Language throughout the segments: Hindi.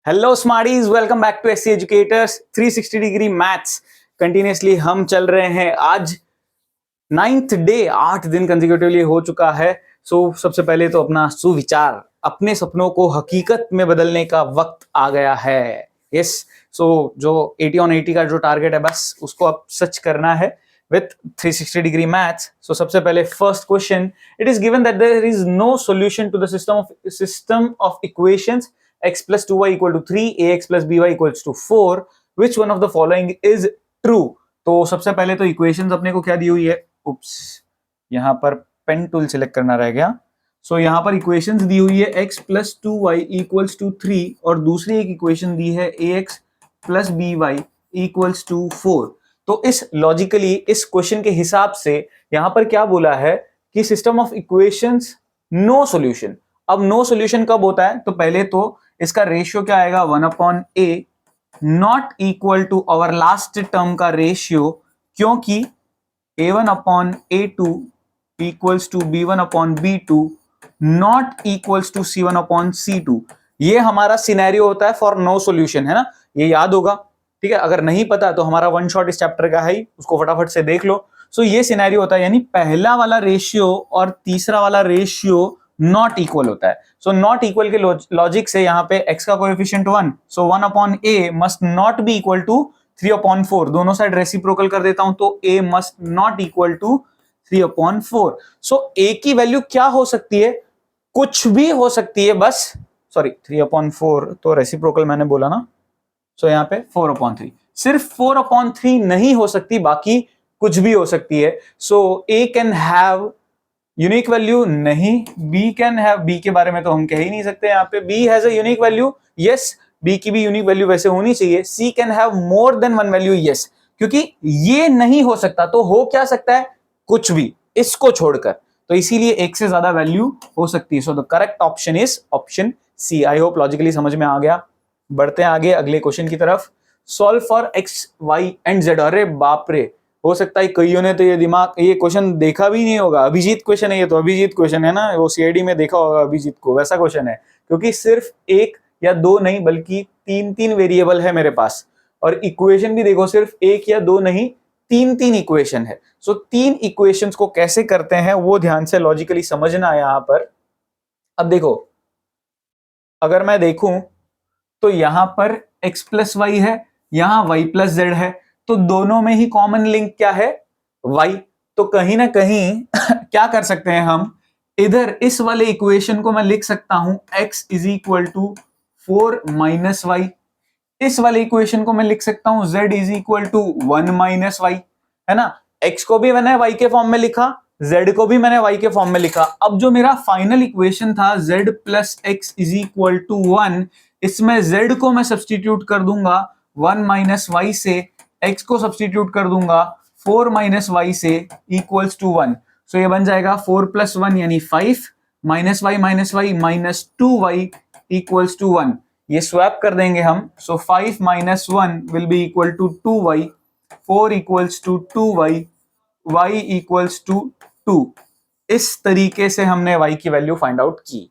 Hello smarties, welcome back to SC educators 360 degree maths. Continuously हम चल रहे हैं। आज 9th डे, 8 दिन कंसेक्यूटिवली हो चुका है। सबसे पहले तो अपना सुविचार, अपने सपनों को हकीकत में बदलने का वक्त आ गया है। यस, जो 80 on 80 का जो टारगेट है, बस उसको अब सच करना है विथ 360 डिग्री मैथ्स। सबसे पहले first question, it is given that there is no solution to the system of equations x plus 2y equal to 3, ax plus by equals to 4, which one of the following is true? तो सबसे पहले तो इक्वेशंस अपने को क्या दी हुई है, यहां पर पेन टूल सिलेक्ट करना रह गया। यहां पर इक्वेशंस दी हुई है x plus 2y equals to 3 और दूसरी एक इक्वेशन दी है ax plus by equals to 4। तो इस लॉजिकली इस क्वेश्चन के हिसाब से यहां पर क्या बोला है कि system of equations no solution. अब नो सॉल्यूशन कब होता है, तो पहले तो इसका रेशियो क्या आएगा, 1/a not equal to our last term का रेशियो, क्योंकि a1/a2 equals to b1/b2 not equals to c1/c2। ये हमारा सिनेरियो होता है फॉर नो सॉल्यूशन, है ना, ये याद होगा। ठीक है, अगर नहीं पता तो हमारा वन शॉट इस चैप्टर का है, उसको फटाफट से देख लो। ये सिनेरियो होता है, यानी पहला वाला रेशियो और तीसरा वाला रेशियो नॉट इक्वल होता है। नॉट इक्वल के लॉजिक से यहाँ पे x का coefficient 1, 1/a must not be equal to 3/4। दोनों साइड रेसिप्रोकल कर देता हूं तो a must not equal to 3/4। a की वैल्यू क्या हो सकती है, कुछ भी हो सकती है, बस 3/4 तो रेसिप्रोकल मैंने बोला ना। यहाँ पे 4/3, सिर्फ 4/3 नहीं हो सकती, बाकी कुछ भी हो सकती है। a can have unique value नहीं, b कैन हैव, b के बारे में तो हम कह ही नहीं सकते। यहाँ पे b has a unique value, yes, b की भी यूनिक वैल्यू वैसे होनी चाहिए। c can have more than one value, yes, क्योंकि ये नहीं हो सकता तो हो क्या सकता है, कुछ भी, इसको छोड़कर, तो इसीलिए एक से ज्यादा वैल्यू हो सकती है। So the correct option is option C. I hope logically समझ में आ गया। बढ़ते हैं आगे अगले क्वेश्चन की तरफ। Solve for X Y and Z. अरे बाप रे, हो सकता है कईयों ने तो ये क्वेश्चन देखा भी नहीं होगा। अभिजीत क्वेश्चन है ये, तो अभिजीत क्वेश्चन है ना, वो सीआईडी में देखा होगा अभिजीत को, वैसा क्वेश्चन है। क्योंकि सिर्फ एक या दो नहीं बल्कि तीन वेरिएबल है मेरे पास, और इक्वेशन भी देखो सिर्फ एक या दो नहीं, तीन इक्वेशन है। तीन इक्वेशंस को कैसे करते हैं वो ध्यान से लॉजिकली समझना है यहां पर। अब देखो, अगर मैं देखूं तो यहां पर x प्लस वाई है, यहां y प्लस जेड है, तो दोनों में ही कॉमन लिंक क्या है, y। तो कहीं ना कहीं क्या कर सकते हैं हम, इधर इस वाले इक्वेशन को मैं लिख सकता हूं x is equal to 4 minus Y, इस वाले इक्वेशन को मैं लिख सकता हूं z is equal to 1 minus Y, है ना। x को भी मैंने y के फॉर्म में लिखा, z को भी मैंने y के फॉर्म में लिखा। अब जो मेरा फाइनल इक्वेशन था z plus X is equal to 1, इसमें z को मैं सब्सटीट्यूट कर दूंगा 1 माइनस वाई से, x को सब्सटीट्यूट कर दूंगा 4 माइनस वाई से इक्वल्स टू 1। ये बन जाएगा 4 प्लस 1 यानी 5 minus Y minus 2y equals to 1। ये स्वैप कर देंगे हम। 5 minus 1 will be equal to 2y, 4 equals to 2y, y equals to 2। इस तरीके से हमने y की वैल्यू फाइंड आउट की।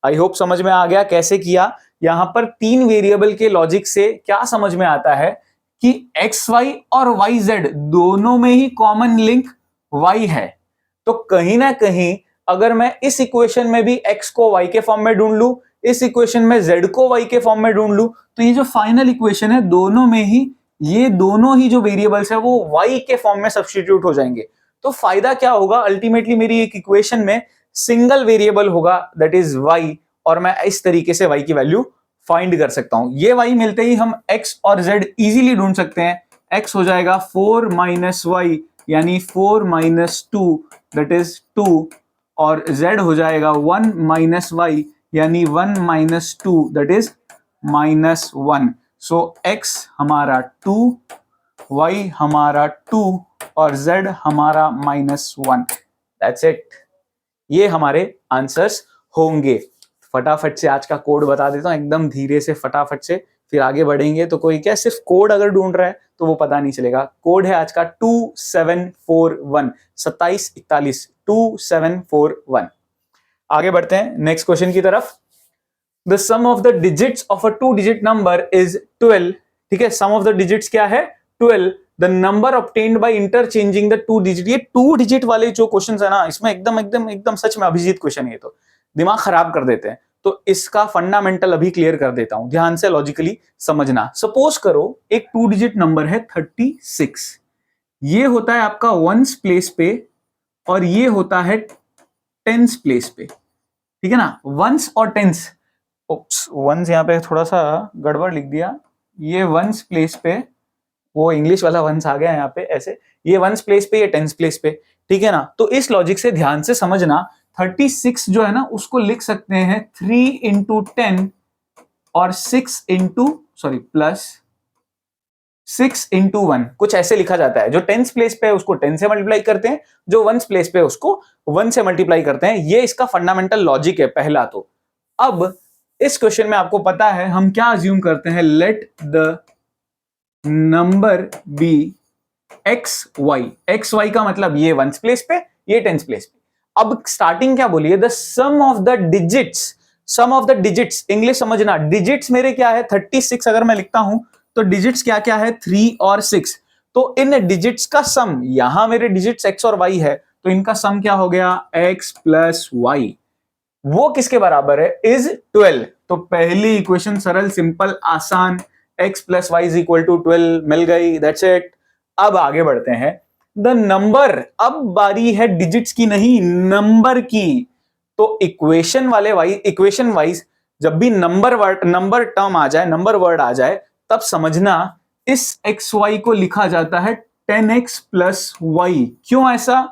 आई होप समझ में आ गया कैसे किया। यहां पर तीन वेरिएबल के लॉजिक से क्या समझ में आता है कि एक्स वाई और वाई जेड दोनों में ही कॉमन लिंक y है। तो कहीं ना कहीं अगर मैं इस इक्वेशन में भी x को y के फॉर्म में ढूंढ लूं, इस इक्वेशन में z को y के फॉर्म में ढूंढ लूं, तो ये जो फाइनल इक्वेशन है दोनों में ही ये दोनों ही जो वेरिएबल्स है वो y के फॉर्म में सब्स्टिट्यूट हो जाएंगे। तो फायदा क्या होगा, अल्टीमेटली मेरी एक इक्वेशन में सिंगल वेरिएबल होगा दैट इज y, और मैं इस तरीके से y की वैल्यू फाइंड कर सकता हूं। ये y मिलते ही हम x और z इजीली ढूंढ सकते हैं। x हो जाएगा 4 माइनस वाई यानी 4 माइनस 2 दैट इज 2, और z हो जाएगा 1 माइनस वाई यानी 1 minus 2 that is minus 1। x हमारा 2, y हमारा 2 और z हमारा -1। दैट्स इट, ये हमारे आंसर्स होंगे। फटाफट से आज का कोड बता देता हूं, एकदम धीरे से फटाफट से, फिर आगे बढ़ेंगे। तो कोई क्या सिर्फ कोड अगर ढूंढ रहा है तो वो पता नहीं चलेगा। कोड है आज का 2741, 2741, 2741। आगे बढ़ते हैं नेक्स्ट क्वेश्चन की तरफ। The sum of the digits of a 2 digit number is 12, ठीक है, सम ऑफ द डिजिट्स क्या है 12, the number obtained by interchanging the 2 digit. ये 2 डिजिट वाले जो क्वेश्चंस है ना, इसमें एकदम एकदम एकदम सच में अभिजीत क्वेश्चन है, ये तो दिमाग खराब कर देते हैं। तो इसका फंडामेंटल अभी क्लियर कर देता हूं, ध्यान से लॉजिकली समझना। सपोज करो एक 2 डिजिट नंबर है 36, ये होता है आपका वंस प्लेस पे और ये होता है टेंस प्लेस पे, ठीक है ना, वंस और टेंस। ओप्स, वंस यहां पे थोड़ा सा गड़बड़ लिख दिया, ये वंस प्लेस पे, वो इंग्लिश वाला वंस आ गया यहाँ पे ऐसे, ये वंस प्लेस पे, ये टेंस प्लेस पे, ठीक है ना। तो इस लॉजिक से ध्यान से समझना, 36 जो है ना उसको लिख सकते हैं 3 इंटू 10 और 6 इंटू सॉरी प्लस 6 इंटू 1, कुछ ऐसे लिखा जाता है। जो टेंस प्लेस पे है उसको 10 से मल्टीप्लाई करते हैं, जो वंस प्लेस पे है उसको 1 से मल्टीप्लाई करते हैं। ये इसका फंडामेंटल लॉजिक है पहला। तो अब इस क्वेश्चन में आपको पता है हम क्या अज्यूम करते हैं, let the number be X Y. X Y का मतलब ये वंस प्लेस पे, ये टेंस प्लेस पे। अब स्टार्टिंग क्या बोलिए, the sum of the digits, sum of the digits, English समझना, डिजिट्स मेरे क्या है 36, अगर मैं लिखता हूं तो डिजिट्स क्या क्या है 3 और 6। तो इन डिजिट्स का सम, यहां मेरे डिजिट्स x और y है, तो इनका सम क्या हो गया x प्लस वाई, वो किसके बराबर है, इज 12। तो पहली इक्वेशन सरल सिंपल आसान, x plus Y is equal to 12 मिल गई, दैट्स इट। अब आगे बढ़ते हैं, द नंबर, अब बारी है डिजिट्स की नहीं नंबर की। तो इक्वेशन वाइज जब भी नंबर टर्म आ जाए, नंबर वर्ड आ जाए, तब समझना इस एक्स वाई को लिखा जाता है 10x प्लस वाई। क्यों ऐसा,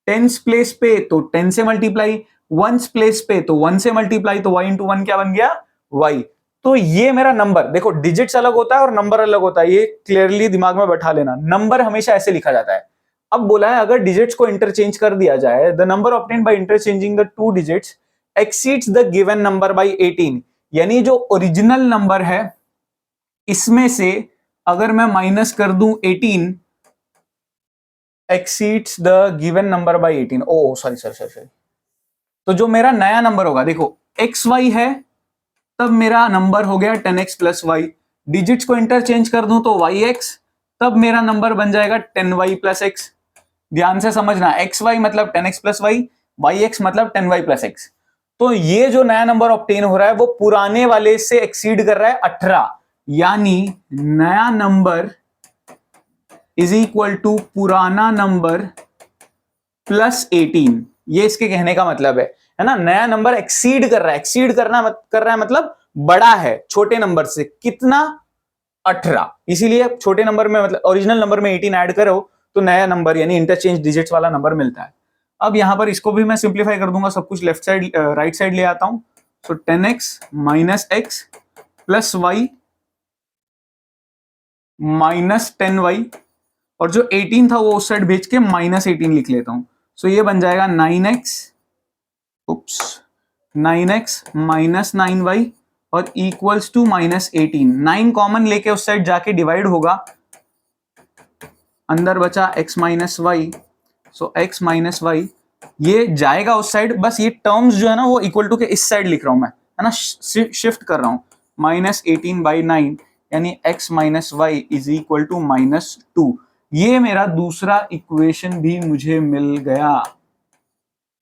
टेंस प्लेस पे तो 10 से मल्टीप्लाई, वंस प्लेस पे तो 1 से मल्टीप्लाई, तो y इंटू 1 क्या बन गया y। तो ये मेरा नंबर, देखो डिजिट्स अलग होता है और नंबर अलग होता है, ये क्लियरली दिमाग में बैठा लेना। नंबर हमेशा ऐसे लिखा जाता है। अब बोला है अगर डिजिट्स को इंटरचेंज कर दिया जाए, the number obtained by interchanging the 2 digits exceeds the given number by 18। यानी जो ओरिजिनल नंबर है इसमें से अगर मैं माइनस कर दूं 18, exceeds the given number by 18। Oh sorry, तो जो मेरा नया नंबर होगा, देखो एक्स वाई है, तब मेरा नंबर हो गया 10x प्लस वाई। डिजिट्स को इंटरचेंज कर दूं तो yx, तब मेरा नंबर बन जाएगा 10y प्लस एक्स। ध्यान से समझना, xy मतलब 10x प्लस वाई, yx मतलब 10y प्लस एक्स। तो ये जो नया नंबर ऑब्टेन हो रहा है वो पुराने वाले से एक्सीड कर रहा है 18, यानी नया नंबर इज इक्वल टू पुराना नंबर प्लस 18। ये इसके कहने का मतलब है ना। नया नंबर एक्सीड कर रहा है, एक्सीड कर रहा है मतलब बड़ा है छोटे नंबर से, कितना 18। इसीलिए छोटे नंबर में मतलब ओरिजिनल नंबर में 18 ऐड करो तो नया नंबर यानी इंटरचेंज डिजिट्स वाला नंबर मिलता है। अब यहां पर इसको भी मैं सिंप्लीफाई कर दूंगा, सब कुछ लेफ्ट साइड राइट साइड ले आता हूं। So 10x minus X plus Y minus 10y, और जो 18 था वो उस साइड भेज के माइनस 18 लिख लेता हूं। सो ये बन जाएगा 9x, उप्स 9x माइनस 9y और इक्वल्स टू माइनस 18। 9 कॉमन लेके उस साइड जाके डिवाइड होगा, अंदर बचा x माइनस वाई। सो x माइनस वाई ये जाएगा उस साइड, बस ये टर्म्स जो है ना वो इक्वल टू के इस साइड लिख रहा हूं मैं, है ना, शिफ्ट कर रहा हूं। माइनस 18 बाई 9 यानी x minus Y is equal to minus 2। ये मेरा दूसरा इक्वेशन भी मुझे मिल गया,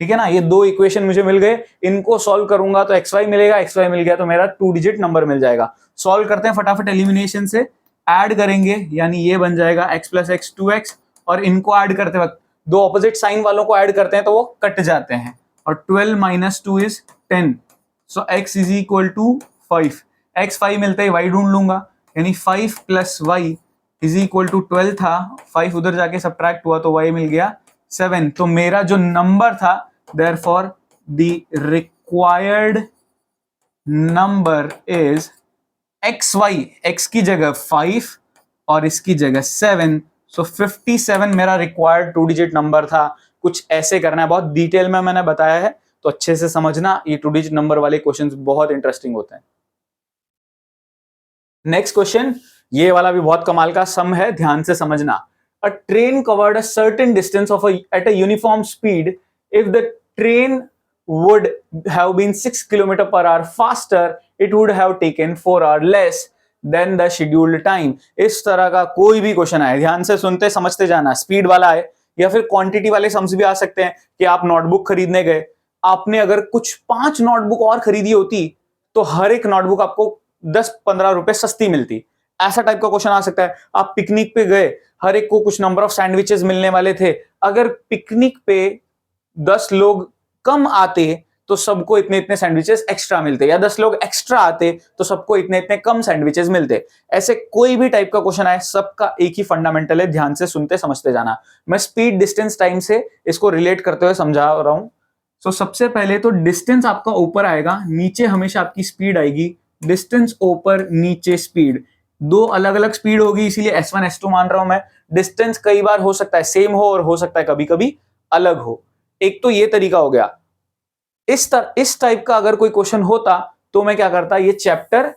ठीक है ना। ये दो इक्वेशन मुझे मिल गए, इनको सॉल्व करूंगा तो xy मिलेगा, xy मिल गया तो मेरा 2 डिजिट नंबर मिल जाएगा। सॉल्व करते हैं फटाफट एलिमिनेशन से, ऐड करेंगे यानी ये बन जाएगा x प्लस एक्स 2x, और इनको ऐड करते वक्त दो ऑपोजिट साइन वालों को ऐड करते हैं तो वो कट जाते हैं, और 12 minus 2 is 10। So x is equal to 5। x 5 मिलते ही y ढूंढ लूंगा, यानी 5 plus Y is equal to 12 था, 5 उधर जाके सब्ट्रैक्ट हुआ तो y मिल गया 7। तो मेरा जो नंबर था, therefore the required number is xy, x की जगह 5 और इसकी जगह 7। सो 57 मेरा रिक्वायर्ड 2 डिजिट नंबर था। कुछ ऐसे करना है, बहुत डिटेल में मैंने बताया है तो अच्छे से समझना, ये 2 डिजिट नंबर वाले क्वेश्चंस बहुत इंटरेस्टिंग होते हैं। नेक्स्ट क्वेश्चन, ये वाला भी बहुत कमाल का सम है, ध्यान से समझना। A train covered a certain distance at a uniform speed if the train would have been 6 km per hour faster, it would have taken 4 hours less than the scheduled time. इस तरह का कोई भी क्वेश्चन आए, ध्यान से सुनते समझते जाना, स्पीड वाला है या फिर क्वांटिटी वाले सम्स भी आ सकते हैं कि आप नोटबुक खरीदने गए, आपने अगर कुछ 5 नोटबुक और खरीदी होती तो हर एक नोटबुक आपको 10-15 रुपए सस्ती मिलती, ऐसा टाइप का क्वेश्चन आ सकता है। आप पिकनिक पे गए, हर एक को कुछ नंबर ऑफ सैंडविचेस मिलने वाले थे, अगर पिकनिक पे 10 लोग कम आते तो सबको इतने इतने सैंडविचेस एक्स्ट्रा मिलते, या 10 लोग एक्स्ट्रा आते तो सबको इतने इतने कम सैंडविचेस मिलते। ऐसे कोई भी टाइप का क्वेश्चन आए, सबका एक ही फंडामेंटल है, ध्यान से सुनते समझते जाना। मैं स्पीड डिस्टेंस टाइम से इसको रिलेट करते हुए समझा रहा हूं। सो सबसे पहले तो डिस्टेंस आपका ऊपर आएगा, नीचे हमेशा आपकी स्पीड आएगी। डिस्टेंस ऊपर, नीचे स्पीड, दो अलग अलग स्पीड होगी, इसीलिए S1 S2 मान रहा हूं मैं। डिस्टेंस कई बार हो सकता है सेम हो और हो सकता है कभी कभी अलग हो। एक तो ये तरीका हो गया। इस टाइप का अगर कोई क्वेश्चन होता तो मैं क्या करता, ये चैप्टर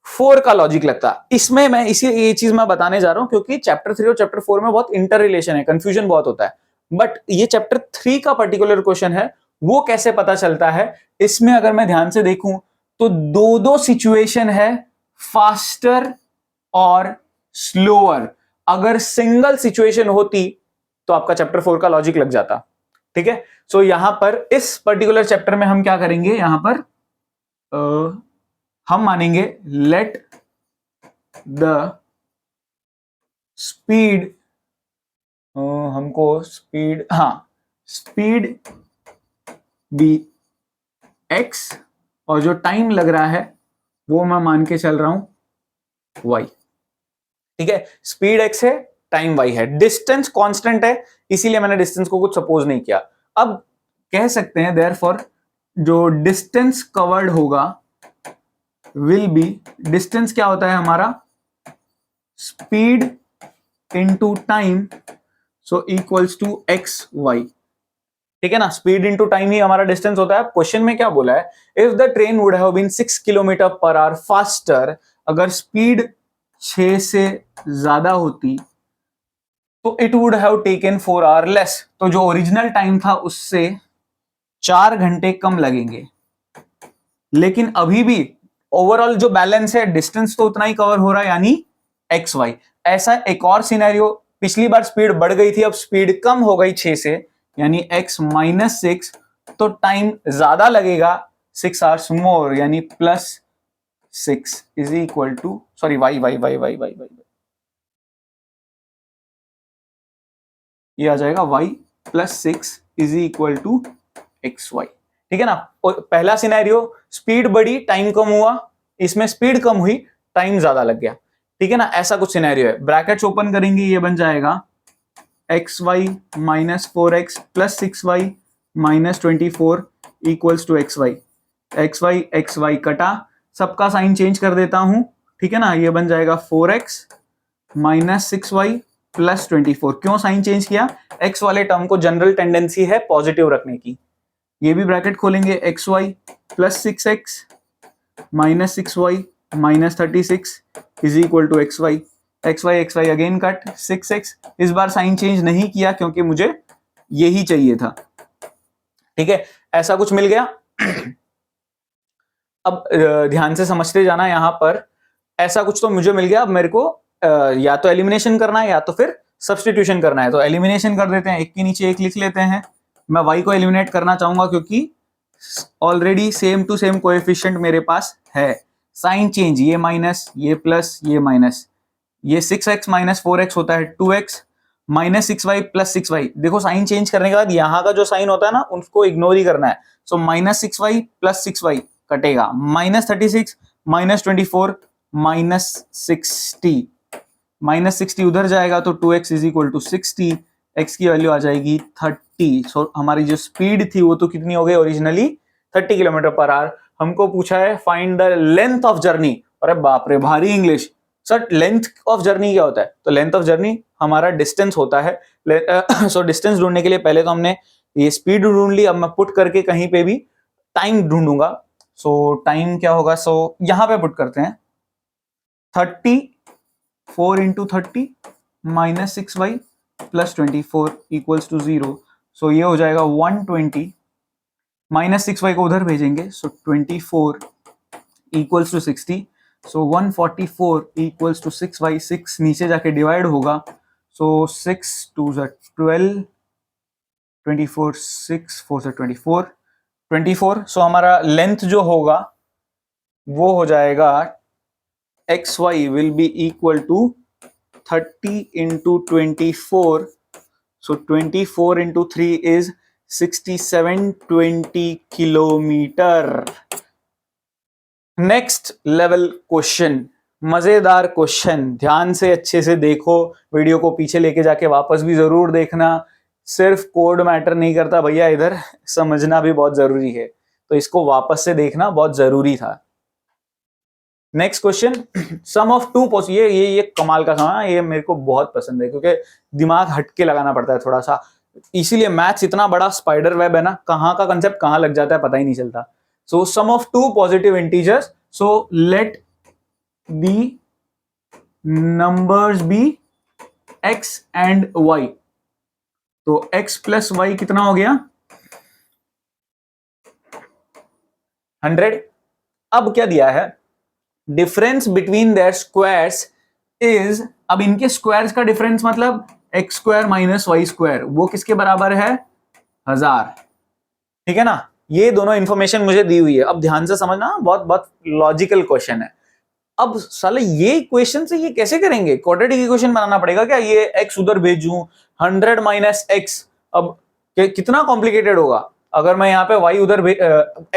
4 का लॉजिक लगता। इसमें मैं ये चीज मैं बताने जा रहा हूं क्योंकि चैप्टर 3 और चैप्टर 4 में बहुत इंटर रिलेशन है, कंफ्यूजन बहुत होता है। बट ये चैप्टर 3 का पर्टिकुलर क्वेश्चन है, वो कैसे पता चलता है, इसमें अगर मैं ध्यान से देखूं तो दो सिचुएशन है, फास्टर और स्लोअर। अगर सिंगल सिचुएशन होती तो आपका चैप्टर 4 का लॉजिक लग जाता। ठीक है, सो यहां पर इस पर्टिकुलर चैप्टर में हम क्या करेंगे, यहां पर हम मानेंगे लेट द स्पीड, हमको स्पीड, स्पीड बी x और जो टाइम लग रहा है वो मैं मान के चल रहा हूं y। ठीक है, स्पीड x है, टाइम y है, डिस्टेंस कांस्टेंट है, इसीलिए मैंने डिस्टेंस को कुछ सपोज नहीं किया। अब कह सकते हैं देयरफॉर जो डिस्टेंस कवर्ड होगा विल बी, डिस्टेंस क्या होता है हमारा, speed into time, so equals to X Y. ठीक है ना, स्पीड इनटू टाइम ही हमारा डिस्टेंस होता है। क्वेश्चन में क्या बोला है, if the train would have been 6 kilometre per hour faster, अगर स्पीड 6 से ज्यादा होती तो it would have taken 4 hour less, तो जो ओरिजिनल टाइम था उससे 4 घंटे कम लगेंगे। लेकिन अभी भी ओवरऑल जो बैलेंस है, डिस्टेंस तो उतना ही कवर हो रहा है, यानी एक्स वाई। ऐसा एक और सिनेरियो, पिछली बार स्पीड बढ़ गई थी, अब स्पीड कम हो गई 6 से, यानी x माइनस 6, तो टाइम ज्यादा लगेगा, 6 आवर्स मोर, यानी +6 is equal to, sorry Y Y Y Y Y Y, ये आ जाएगा y +6 is equal to X Y. ठीक है ना, पहला सिनेरियो स्पीड बढ़ी टाइम कम हुआ, इसमें स्पीड कम हुई टाइम ज्यादा लग गया। ठीक है ना, ऐसा कुछ सिनेरियो है। ब्रैकेट्स ओपन करेंगे, ये बन जाएगा X Y minus 4x plus 6y minus 24 equals to X Y कटा, सबका साइन चेंज कर देता हूं। ठीक है ना, ये बन जाएगा 4x माइनस 6y प्लस 24। क्यों साइन चेंज किया, x वाले टर्म को जनरल टेंडेंसी है पॉजिटिव रखने की। ये भी ब्रैकेट खोलेंगे, X Y plus 6x minus 6y minus 36 is equal to X Y again cut, 6x, इस बार साइन चेंज नहीं किया क्योंकि मुझे यही चाहिए था। ठीक है, ऐसा कुछ मिल गया। अब ध्यान से समझते जाना, यहां पर ऐसा कुछ तो मुझे मिल गया। अब मेरे को या तो एलिमिनेशन करना है या तो फिर सब्स्टिट्यूशन करना है। तो एलिमिनेशन कर देते हैं, एक के नीचे एक लिख लेते हैं। मैं y को एलिमिनेट करना चाहूंगा क्योंकि already same to same coefficient मेरे पास है। साइन चेंज, ये माइनस, ये प्लस, ये माइनस, ये 6x माइनस 4x होता है 2x minus 6y plus 6y। देखो साइन चेंज करने के बाद यहाँ का जो साइन होता है ना, उसको इग्नोर ही करना है। So minus 6y plus 6y कटेगा, माइनस 36 माइनस 24 माइनस 60, माइनस 60 उधर जाएगा तो 2x is equal to 60, x की वैल्यू आ जाएगी 30। सो हमारी जो स्पीड थी वो तो कितनी हो गई ओरिजिनली, 30 किलोमीटर पर आवर। हमको पूछा है find the length of journey. अरे बाप रे, भारी English. Sir length of journey क्या होता है, तो लेंथ ऑफ जर्नी हमारा डिस्टेंस होता है। सो डिस्टेंस ढूंढने के लिए पहले तो हमने ये स्पीड ढूंढ ली, अब मैं पुट करके कहीं पे भी टाइम ढूंढूंगा। सो टाइम क्या होगा, सो यहां पे पुट करते हैं 34 into 30 minus 6y plus 24 equals to 0। So ये हो जाएगा 120 -6y को उधर भेजेंगे, so 24 equals to 60, so 144 equals to 6y, 6 नीचे जाके डिवाइड होगा, सो 6 2 12, 24 6 4 से 24, सो हमारा लेंथ जो होगा वो हो जाएगा xy will be equal to 30 into 24, so 24 into 3 is 6720 kilometre. Next level question, मजेदार क्वेश्चन, ध्यान से अच्छे से देखो, वीडियो को पीछे लेके जाके वापस भी जरूर देखना, सिर्फ कोड मैटर नहीं करता भैया, इधर समझना भी बहुत जरूरी है, तो इसको वापस से देखना बहुत जरूरी था। Next question, sum of two ये कमाल का सम है, ये मेरे को बहुत पसंद है क्योंकि दिमाग हटके लगाना पड़ता है थोड़ा सा, इसीलिए मैथ्स इतना बड़ा स्पाइडर वेब है ना, कहाँ का कंसेप्ट कहाँ लग जाता है पता ही नहीं चलता। So sum of two positive integers, so let the numbers be x and y, तो x प्लस y कितना हो गया 100। अब क्या दिया है, difference between their squares is, अब इनके स्क्वायर्स का डिफरेंस मतलब x square minus y square, वो किसके बराबर है 1000, ठीक है ना। ये दोनों इंफॉर्मेशन मुझे दी हुई है, अब ध्यान से समझना, बहुत बहुत लॉजिकल क्वेश्चन है। अब साले ये इक्वेशन से ये कैसे करेंगे, क्वाड्रेटिक इक्वेशन बनाना पड़ेगा क्या, ये x उधर भेजूं 100 माइनस एक्स, अब कितना कॉम्प्लिकेटेड होगा, अगर मैं यहाँ पे y उधर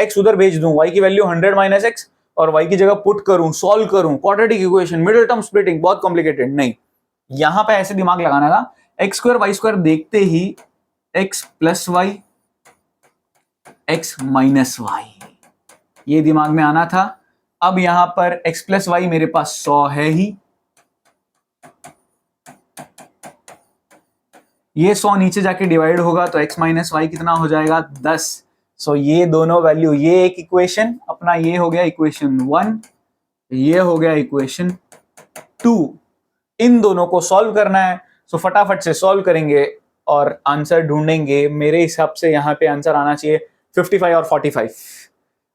x उधर भेज दूं, y की वैल्यू 100 माइनस एक्स और y की जगह पुट करूं, सॉल्व करूं, quadratic equation, middle term splitting, बहुत कॉम्प्लिकेटेड नहीं। यहां पे ऐसे दिमाग लगाना था, एक्स स्क्वायर वाई स्क्वायर देखते ही x plus Y x minus Y, ये दिमाग में आना था। अब यहां पर x प्लस वाई मेरे पास 100 है ही, ये 100 नीचे जाके डिवाइड होगा तो x माइनस वाई कितना हो जाएगा 10। सो ये दोनों वैल्यू, ये एक इक्वेशन अपना, ये हो गया इक्वेशन 1, ये हो गया इक्वेशन 2, इन दोनों को सॉल्व करना है। सो फटाफट से सॉल्व करेंगे और आंसर ढूंढेंगे। मेरे हिसाब से यहाँ पे आंसर आना चाहिए 55 और 45।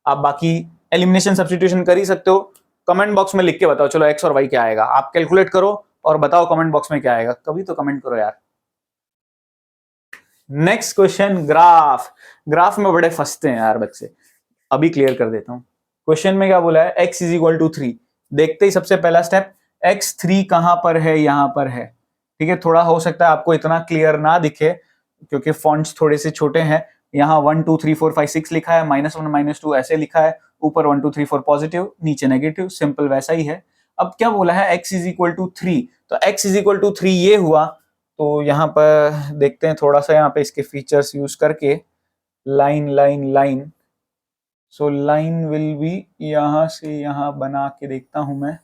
आप बाकी एलिमिनेशन सब्स्टिट्यूशन कर ही सकते हो, कमेंट बॉक्स में लिख के बताओ, चलो x और y क्या आएगा, आप कैलकुलेट करो और बताओ कमेंट बॉक्स में क्या आएगा, कभी तो कमेंट करो यार। नेक्स्ट क्वेश्चन, ग्राफ में बड़े फंसते हैं यार बच्चे, अभी क्लियर कर देता हूं। क्वेश्चन में क्या बोला है, x इज इक्वल टू 3, देखते ही सबसे पहला स्टेप, x3 कहां पर है, यहां पर है, ठीक है। थोड़ा हो सकता है आपको इतना क्लियर ना दिखे क्योंकि फॉन्ट्स थोड़े से छोटे हैं, यहाँ 1 2 3 4 5 6 लिखा है, -1 -2 ऐसे लिखा है, ऊपर 1 2 3 4 पॉजिटिव, नीचे नेगेटिव, सिंपल वैसा ही है। अब क्या बोला है, x इज इक्वल टू 3, तो x इज इक्वल टू 3 ये हुआ, तो यहाँ पर देखते हैं थोड़ा सा, यहाँ पे इसके फीचर्स यूज करके, line line line, so line will be, यहां से यहां बना के देखता हूं मैं,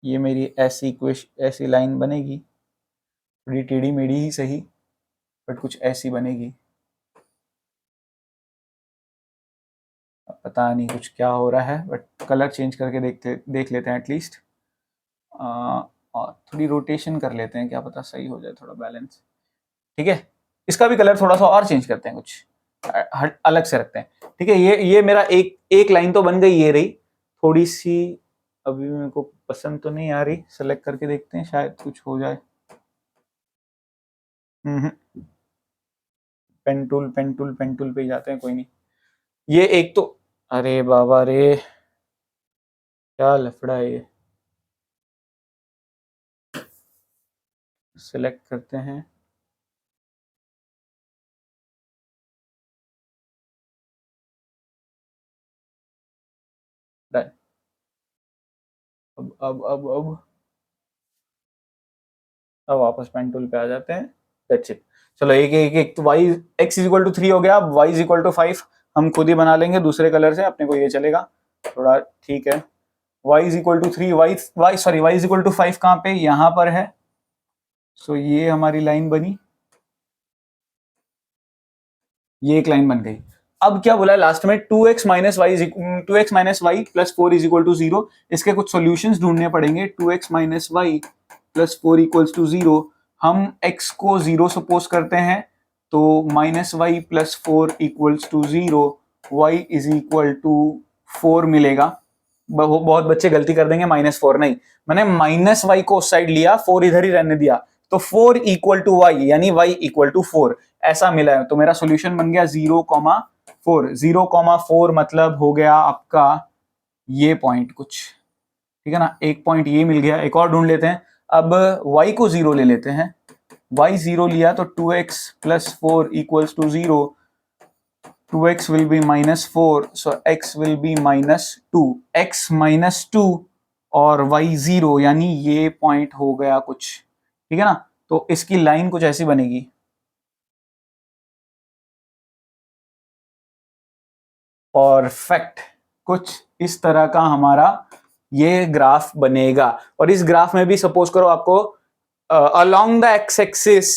ये मेरी ऐसी लाइन बनेगी, थोड़ी टेढ़ी मेढ़ी ही सही, बट कुछ ऐसी बनेगी, पता नहीं कुछ क्या हो रहा है, बट कलर चेंज करके देख लेते हैं एटलीस्ट, और थोड़ी रोटेशन कर लेते हैं, क्या पता सही हो जाए, थोड़ा बैलेंस, ठीक है। इसका भी कलर थोड़ा सा और चेंज करते हैं, कुछ अलग से रखते हैं, ठीक है। ये मेरा एक लाइन तो बन गई, ये रही, थोड़ी सी अभी मेरे को पसंद तो नहीं आ रही, सेलेक्ट करके देखते हैं शायद कुछ हो जाए। पेन टूल पे ही जाते हैं, कोई नहीं। ये एक तो, अरे बाबा रे क्या लफड़ा है ये, सिलेक्ट करते हैं, डन। अब वापस पेन टूल पे आ जाते हैं, दैट्स इट। चलो एक तो y x is equal to 3 हो गया, अब y इज इक्वल टू 5 हम खुद ही बना लेंगे दूसरे कलर से, अपने को ये चलेगा थोड़ा, ठीक है। y is equal to 3, y is equal to 5 कहाँ पे, यहाँ पर है, सो ये हमारी लाइन बनी, ये एक लाइन बन गई। अब क्या बोला है लास्ट में, 2x minus Y plus 4 is equal to 0, इसके कुछ सॉल्यूशंस ढूंढने पड़ेंगे। 2x minus Y plus 4 equals to 0, हम x को 0 सपोज करते हैं, तो minus Y plus 4 equals to 0, Y is equal to 4 मिलेगा। बहुत बच्चे गलती कर देंगे, -4 नहीं, मैंने माइनस वाई को उस साइड लिया, 4 इधर ही रहने दिया, तो 4 इक्वल टू वाई यानी वाई इक्वल टू 4 ऐसा मिला है। तो मेरा सॉल्यूशन बन गया 0,4। 0,4 मतलब हो गया आपका ये पॉइंट कुछ, ठीक है ना, एक पॉइंट ये मिल गया। एक और ढूंढ लेते हैं, अब y को 0 ले लेते हैं। y 0 लिया तो 2x plus 4 equals to 0, 2x will be -4, so x will be -2, x -2 और y 0 यानी ये पॉइंट हो गया कुछ, ठीक है ना। तो इसकी लाइन कुछ ऐसी बनेगी, परफेक्ट, कुछ इस तरह का हमारा ये ग्राफ बनेगा। और इस ग्राफ में भी सपोज करो आपको along the X axis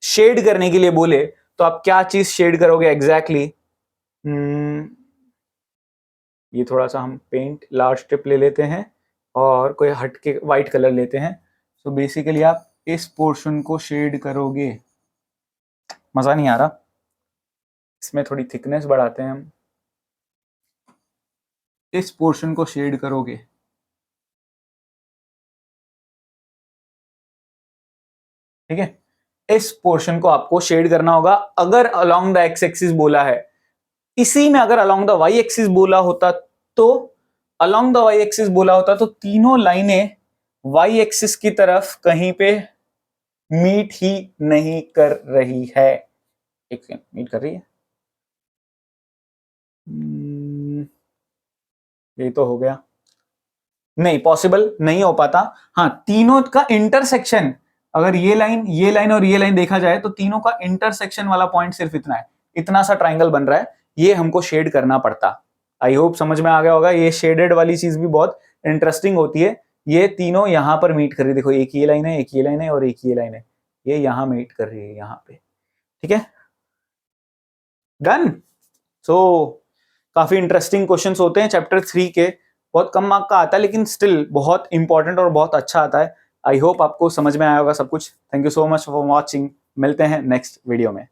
shade करने के लिए बोले, तो आप क्या चीज शेड करोगे एग्जैक्टली? ये थोड़ा सा हम पेंट लार्ज स्ट्रिप ले लेते हैं और कोई हट के व्हाइट कलर लेते हैं। सो बेसिकली आप इस पोर्शन को शेड करोगे, मजा नहीं आ रहा, इसमें थोड़ी थिकनेस बढ़ाते हैं हम, इस पोर्शन को शेड करोगे, ठीक है। इस पोर्शन को आपको शेड करना होगा अगर अलोंग द एक्स एक्सिस बोला है। इसी में अगर अलोंग द वाई एक्सिस बोला होता तो अलोंग द वाई एक्सिस बोला होता तो तीनों लाइनें वाई एक्सिस की तरफ कहीं पे मीट ही नहीं कर रही है। एक सेकंड, मीट कर रही है, ये तो हो गया, नहीं पॉसिबल नहीं हो पाता। हाँ, तीनों का इंटरसेक्शन, अगर ये लाइन और ये लाइन देखा जाए तो तीनों का इंटरसेक्शन वाला पॉइंट सिर्फ इतना है, इतना सा ट्राइंगल बन रहा है, ये हमको शेड करना पड़ता। आई होप समझ में आ गया होगा। ये शेडेड वाली चीज भी बहुत इंटरेस्टिंग होती है। ये तीनों यहां पर मीट कर रही है, देखो एक ये लाइन है, एक ये लाइन है और एक ये लाइन है, ये यहां मीट कर रही है यहाँ पे, ठीक है, डन। सो काफी इंटरेस्टिंग क्वेश्चंस होते हैं चैप्टर 3 के, बहुत कम मार्क का आता है लेकिन स्टिल बहुत इंपॉर्टेंट और बहुत अच्छा आता है। आई होप आपको समझ में आया होगा सब कुछ। Thank you so much for watching, मिलते हैं नेक्स्ट वीडियो में।